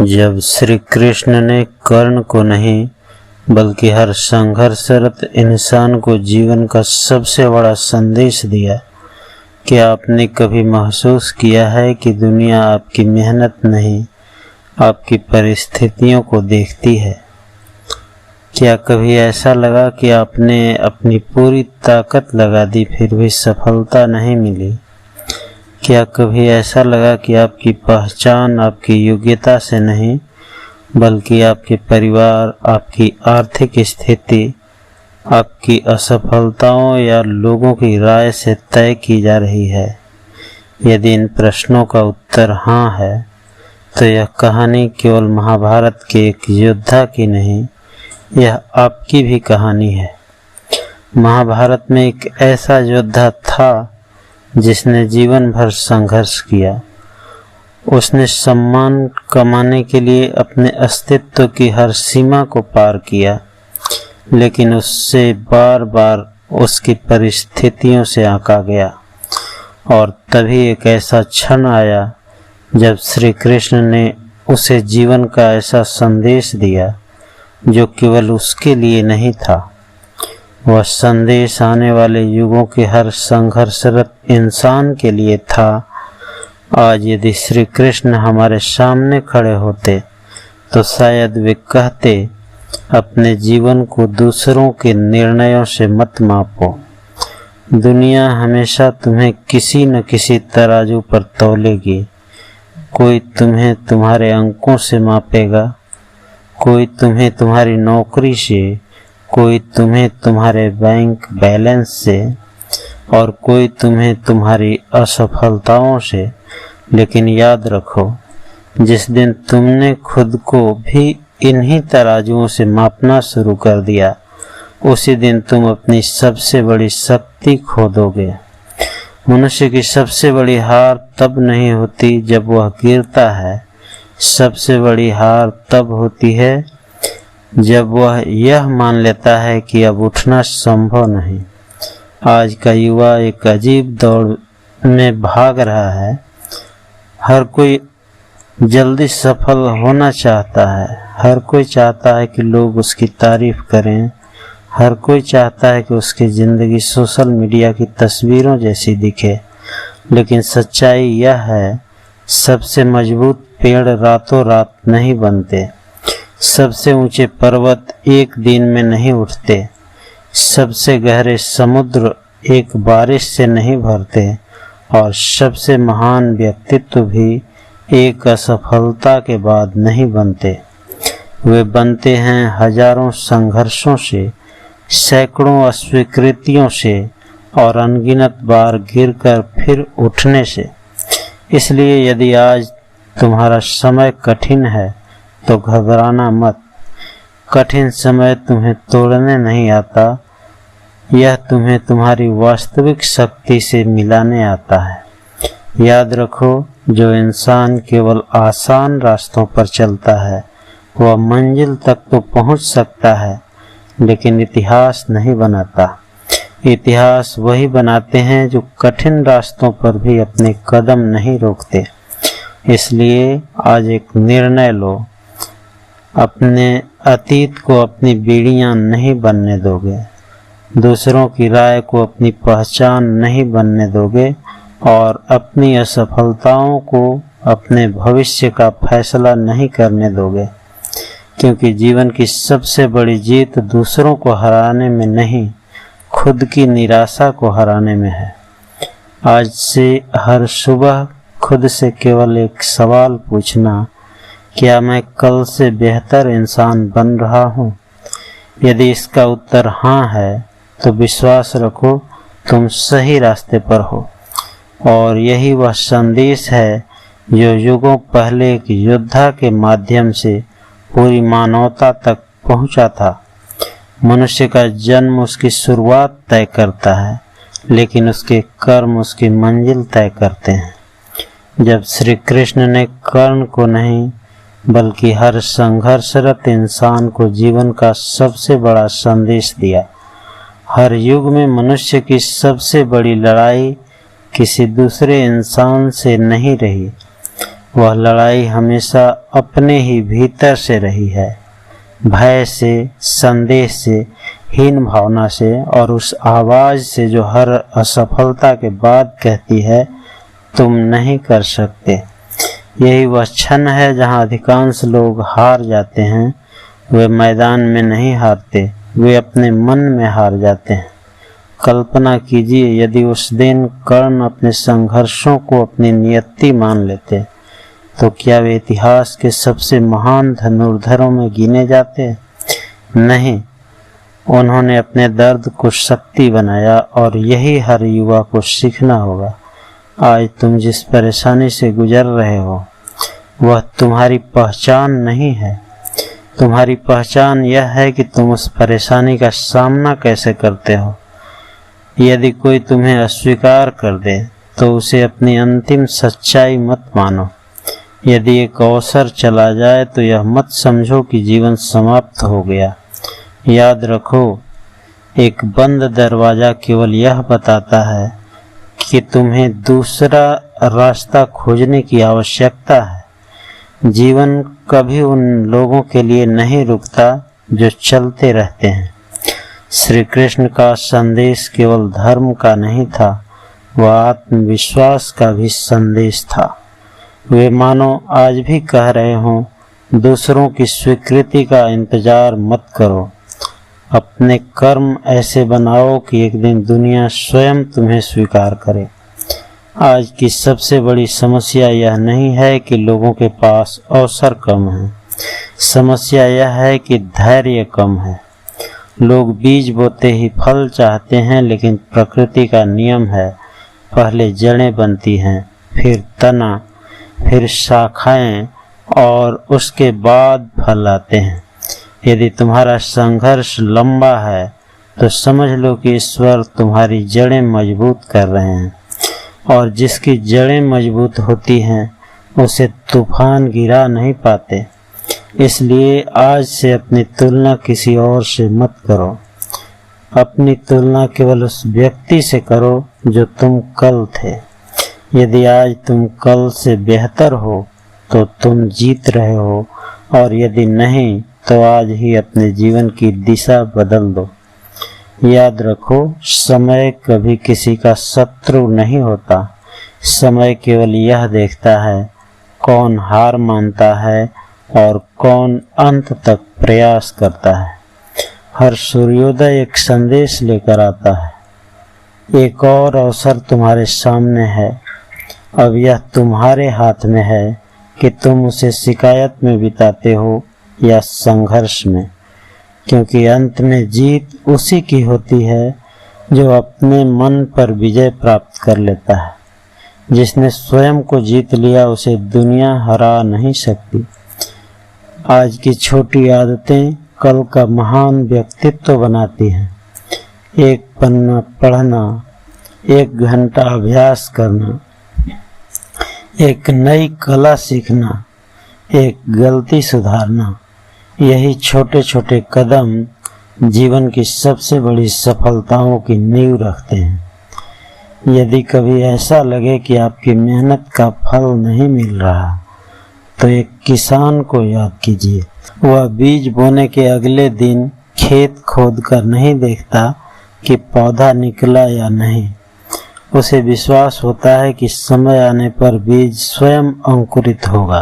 जब श्री कृष्ण ने कर्ण को नहीं बल्कि हर संघर्षरत इंसान को जीवन का सबसे बड़ा संदेश दिया, क्या आपने कभी महसूस किया है कि दुनिया आपकी मेहनत नहीं, आपकी परिस्थितियों को देखती है? क्या कभी ऐसा लगा कि आपने अपनी पूरी ताकत लगा दी फिर भी सफलता नहीं मिली? क्या कभी ऐसा लगा कि आपकी पहचान आपकी योग्यता से नहीं बल्कि आपके परिवार, आपकी आर्थिक स्थिति, आपकी असफलताओं या लोगों की राय से तय की जा रही है? यदि इन प्रश्नों का उत्तर हाँ है, तो यह कहानी केवल महाभारत के एक योद्धा की नहीं, यह आपकी भी कहानी है। महाभारत में एक ऐसा योद्धा था जिसने जीवन भर संघर्ष किया। उसने सम्मान कमाने के लिए अपने अस्तित्व की हर सीमा को पार किया, लेकिन उससे बार बार उसकी परिस्थितियों से आंका गया। और तभी एक ऐसा क्षण आया जब श्री कृष्ण ने उसे जीवन का ऐसा संदेश दिया जो केवल उसके लिए नहीं था। वह संदेश आने वाले युगों के हर संघर्षरत इंसान के लिए था। आज यदि श्री कृष्ण हमारे सामने खड़े होते तो शायद वे कहते, अपने जीवन को दूसरों के निर्णयों से मत मापो। दुनिया हमेशा तुम्हें किसी न किसी तराजू पर तौलेगी। कोई तुम्हें तुम्हारे अंकों से मापेगा, कोई तुम्हें तुम्हारी नौकरी से, कोई तुम्हें तुम्हारे बैंक बैलेंस से और कोई तुम्हें तुम्हारी असफलताओं से। लेकिन याद रखो, जिस दिन तुमने खुद को भी इन्हीं तराजुओं से मापना शुरू कर दिया, उसी दिन तुम अपनी सबसे बड़ी शक्ति खो दोगे। मनुष्य की सबसे बड़ी हार तब नहीं होती जब वह गिरता है, सबसे बड़ी हार तब होती है जब वह यह मान लेता है कि अब उठना संभव नहीं। आज का युवा एक अजीब दौड़ में भाग रहा है। हर कोई जल्दी सफल होना चाहता है, हर कोई चाहता है कि लोग उसकी तारीफ करें, हर कोई चाहता है कि उसकी ज़िंदगी सोशल मीडिया की तस्वीरों जैसी दिखे। लेकिन सच्चाई यह है, सबसे मजबूत पेड़ रातों रात नहीं बनते, सबसे ऊंचे पर्वत एक दिन में नहीं उठते, सबसे गहरे समुद्र एक बारिश से नहीं भरते, और सबसे महान व्यक्तित्व भी एक असफलता के बाद नहीं बनते। वे बनते हैं हजारों संघर्षों से, सैकड़ों अस्वीकृतियों से और अनगिनत बार गिरकर फिर उठने से। इसलिए यदि आज तुम्हारा समय कठिन है तो घबराना मत। कठिन समय तुम्हें तोड़ने नहीं आता, यह तुम्हें तुम्हारी वास्तविक शक्ति से मिलाने आता है। याद रखो, जो इंसान केवल आसान रास्तों पर चलता है वह मंजिल तक तो पहुंच सकता है, लेकिन इतिहास नहीं बनाता। इतिहास वही बनाते हैं जो कठिन रास्तों पर भी अपने कदम नहीं रोकते। इसलिए आज एक निर्णय लो, अपने अतीत को अपनी बेड़ियां नहीं बनने दोगे, दूसरों की राय को अपनी पहचान नहीं बनने दोगे और अपनी असफलताओं को अपने भविष्य का फैसला नहीं करने दोगे। क्योंकि जीवन की सबसे बड़ी जीत दूसरों को हराने में नहीं, खुद की निराशा को हराने में है। आज से हर सुबह खुद से केवल एक सवाल पूछना, क्या मैं कल से बेहतर इंसान बन रहा हूँ? यदि इसका उत्तर हाँ है तो विश्वास रखो, तुम सही रास्ते पर हो। और यही वह संदेश है जो युगों पहले एक योद्धा के माध्यम से पूरी मानवता तक पहुंचा था। मनुष्य का जन्म उसकी शुरुआत तय करता है, लेकिन उसके कर्म उसकी मंजिल तय करते हैं। जब श्री कृष्ण ने कर्ण को नहीं बल्कि हर संघर्षरत इंसान को जीवन का सबसे बड़ा संदेश दिया। हर युग में मनुष्य की सबसे बड़ी लड़ाई किसी दूसरे इंसान से नहीं रही, वह लड़ाई हमेशा अपने ही भीतर से रही है, भय से, संदेह से, हीन भावना से और उस आवाज से जो हर असफलता के बाद कहती है तुम नहीं कर सकते। यही वह क्षण है जहां अधिकांश लोग हार जाते हैं। वे मैदान में नहीं हारते, वे अपने मन में हार जाते हैं। कल्पना कीजिए यदि उस दिन कर्ण अपने संघर्षों को अपनी नियति मान लेते तो क्या वे इतिहास के सबसे महान धनुर्धरों में गिने जाते? नहीं, उन्होंने अपने दर्द को शक्ति बनाया और यही हर युवा को सीखना होगा। आज तुम जिस परेशानी से गुजर रहे हो वह तुम्हारी पहचान नहीं है। तुम्हारी पहचान यह है कि तुम उस परेशानी का सामना कैसे करते हो। यदि कोई तुम्हें अस्वीकार कर दे तो उसे अपनी अंतिम सच्चाई मत मानो। यदि एक अवसर चला जाए तो यह मत समझो कि जीवन समाप्त हो गया। याद रखो, एक बंद दरवाजा केवल यह बताता है कि तुम्हें दूसरा रास्ता खोजने की आवश्यकता है। जीवन कभी उन लोगों के लिए नहीं रुकता जो चलते रहते हैं। श्री कृष्ण का संदेश केवल धर्म का नहीं था, वह आत्मविश्वास का भी संदेश था। वे मानो आज भी कह रहे हों, दूसरों की स्वीकृति का इंतजार मत करो, अपने कर्म ऐसे बनाओ कि एक दिन दुनिया स्वयं तुम्हें स्वीकार करे। आज की सबसे बड़ी समस्या यह नहीं है कि लोगों के पास अवसर कम है, समस्या यह है कि धैर्य कम है। लोग बीज बोते ही फल चाहते हैं, लेकिन प्रकृति का नियम है, पहले जड़ें बनती हैं, फिर तना, फिर शाखाएं और उसके बाद फल आते हैं। यदि तुम्हारा संघर्ष लंबा है तो समझ लो कि ईश्वर तुम्हारी जड़ें मजबूत कर रहे हैं, और जिसकी जड़ें मजबूत होती हैं उसे तूफान गिरा नहीं पाते। इसलिए आज से अपनी तुलना किसी और से मत करो। अपनी तुलना केवल उस व्यक्ति से करो जो तुम कल थे। यदि आज तुम कल से बेहतर हो तो तुम जीत रहे हो, और यदि नहीं तो आज ही अपने जीवन की दिशा बदल दो। याद रखो, समय कभी किसी का शत्रु नहीं होता। समय केवल यह देखता है कौन हार मानता है और कौन अंत तक प्रयास करता है। हर सूर्योदय एक संदेश लेकर आता है। एक और अवसर तुम्हारे सामने है। अब यह तुम्हारे हाथ में है कि तुम उसे शिकायत में बिताते हो या संघर्ष में, क्योंकि अंत में जीत उसी की होती है जो अपने मन पर विजय प्राप्त कर लेता है। जिसने स्वयं को जीत लिया उसे दुनिया हरा नहीं सकती। आज की छोटी आदतें कल का महान व्यक्तित्व बनाती हैं। एक पन्ना पढ़ना, 1 घंटा अभ्यास करना, एक नई कला सीखना, एक गलती सुधारना, यही छोटे छोटे कदम जीवन की सबसे बड़ी सफलताओं की नींव रखते हैं। यदि कभी ऐसा लगे कि आपकी मेहनत का फल नहीं मिल रहा तो एक किसान को याद कीजिए। वह बीज बोने के अगले दिन खेत खोदकर नहीं देखता कि पौधा निकला या नहीं। उसे विश्वास होता है कि समय आने पर बीज स्वयं अंकुरित होगा।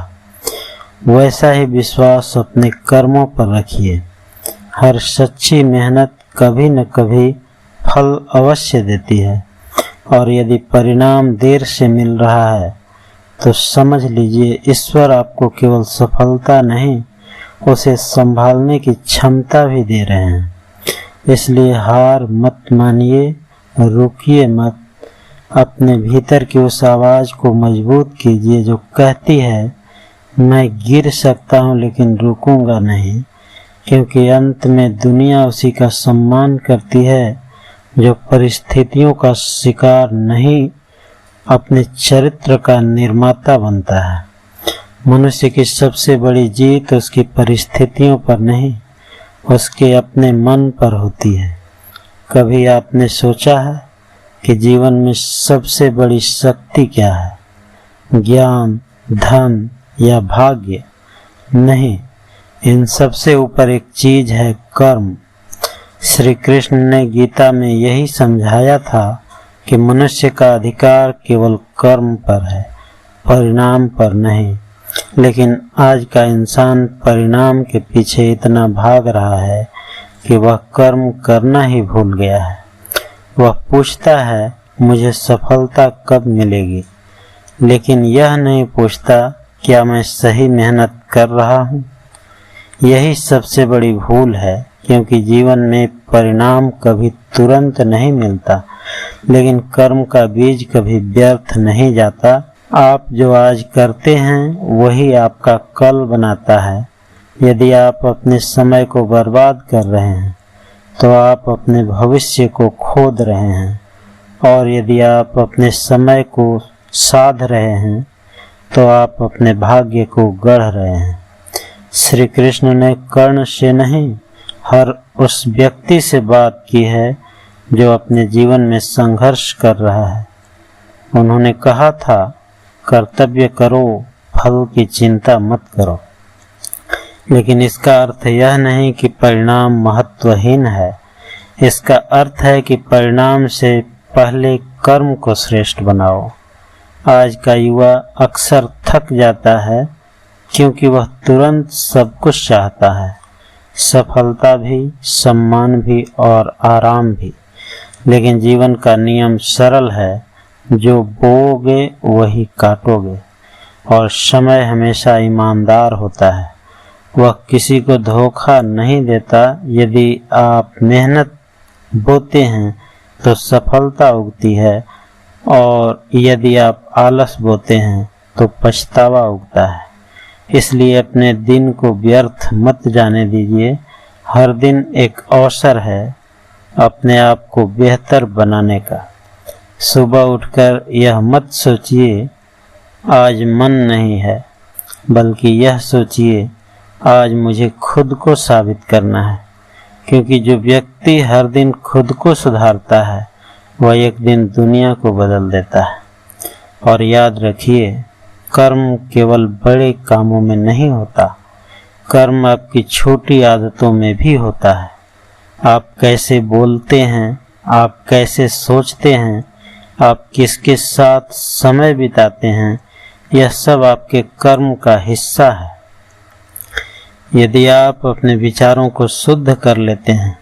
वैसा ही विश्वास अपने कर्मों पर रखिए। हर सच्ची मेहनत कभी न कभी फल अवश्य देती है, और यदि परिणाम देर से मिल रहा है तो समझ लीजिए ईश्वर आपको केवल सफलता नहीं, उसे संभालने की क्षमता भी दे रहे हैं। इसलिए हार मत मानिए, रुकिए मत। अपने भीतर की उस आवाज को मजबूत कीजिए जो कहती है मैं गिर सकता हूँ लेकिन रुकूंगा नहीं, क्योंकि अंत में दुनिया उसी का सम्मान करती है जो परिस्थितियों का शिकार नहीं, अपने चरित्र का निर्माता बनता है। मनुष्य की सबसे बड़ी जीत उसकी परिस्थितियों पर नहीं, उसके अपने मन पर होती है। कभी आपने सोचा है कि जीवन में सबसे बड़ी शक्ति क्या है? ज्ञान, धन या भाग्य नहीं, इन सब से ऊपर एक चीज है कर्म। श्री कृष्ण ने गीता में यही समझाया था कि मनुष्य का अधिकार केवल कर्म पर है, परिणाम पर नहीं। लेकिन आज का इंसान परिणाम के पीछे इतना भाग रहा है कि वह कर्म करना ही भूल गया है। वह पूछता है मुझे सफलता कब मिलेगी, लेकिन यह नहीं पूछता क्या मैं सही मेहनत कर रहा हूँ। यही सबसे बड़ी भूल है, क्योंकि जीवन में परिणाम कभी तुरंत नहीं मिलता, लेकिन कर्म का बीज कभी व्यर्थ नहीं जाता। आप जो आज करते हैं वही आपका कल बनाता है। यदि आप अपने समय को बर्बाद कर रहे हैं तो आप अपने भविष्य को खोद रहे हैं, और यदि आप अपने समय को साध रहे हैं तो आप अपने भाग्य को गढ़ रहे हैं। श्री कृष्ण ने कर्ण से नहीं, हर उस व्यक्ति से बात की है जो अपने जीवन में संघर्ष कर रहा है। उन्होंने कहा था, कर्तव्य करो, फल की चिंता मत करो। लेकिन इसका अर्थ यह नहीं कि परिणाम महत्वहीन है। इसका अर्थ है कि परिणाम से पहले कर्म को श्रेष्ठ बनाओ। आज का युवा अक्सर थक जाता है क्योंकि वह तुरंत सब कुछ चाहता है, सफलता भी, सम्मान भी और आराम भी। लेकिन जीवन का नियम सरल है, जो बोओगे वही काटोगे, और समय हमेशा ईमानदार होता है। वह किसी को धोखा नहीं देता। यदि आप मेहनत बोते हैं तो सफलता उगती है, और यदि आप आलस बोते हैं तो पछतावा उगता है। इसलिए अपने दिन को व्यर्थ मत जाने दीजिए। हर दिन एक अवसर है अपने आप को बेहतर बनाने का। सुबह उठकर यह मत सोचिए आज मन नहीं है, बल्कि यह सोचिए आज मुझे खुद को साबित करना है। क्योंकि जो व्यक्ति हर दिन खुद को सुधारता है वह एक दिन दुनिया को बदल देता है। और याद रखिए, कर्म केवल बड़े कामों में नहीं होता, कर्म आपकी छोटी आदतों में भी होता है। आप कैसे बोलते हैं, आप कैसे सोचते हैं, आप किसके साथ समय बिताते हैं, यह सब आपके कर्म का हिस्सा है। यदि आप अपने विचारों को शुद्ध कर लेते हैं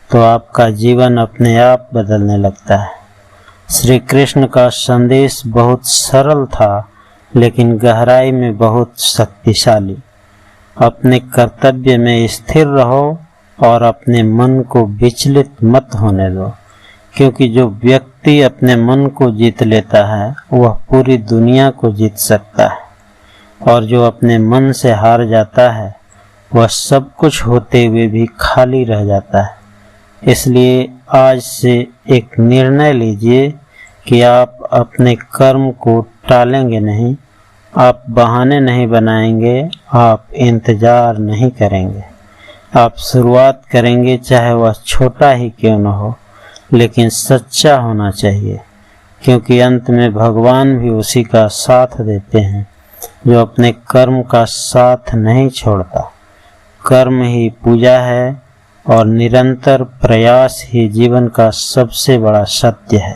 तो आपका जीवन अपने आप बदलने लगता है। श्री कृष्ण का संदेश बहुत सरल था, लेकिन गहराई में बहुत शक्तिशाली। अपने कर्तव्य में स्थिर रहो और अपने मन को विचलित मत होने दो, क्योंकि जो व्यक्ति अपने मन को जीत लेता है वह पूरी दुनिया को जीत सकता है, और जो अपने मन से हार जाता है वह सब कुछ होते हुए भी खाली रह जाता है। इसलिए आज से एक निर्णय लीजिए कि आप अपने कर्म को टालेंगे नहीं, आप बहाने नहीं बनाएंगे, आप इंतजार नहीं करेंगे। आप शुरुआत करेंगे, चाहे वह छोटा ही क्यों न हो, लेकिन सच्चा होना चाहिए, क्योंकि अंत में भगवान भी उसी का साथ देते हैं जो अपने कर्म का साथ नहीं छोड़ता। कर्म ही पूजा है और निरंतर प्रयास ही जीवन का सबसे बड़ा सत्य है।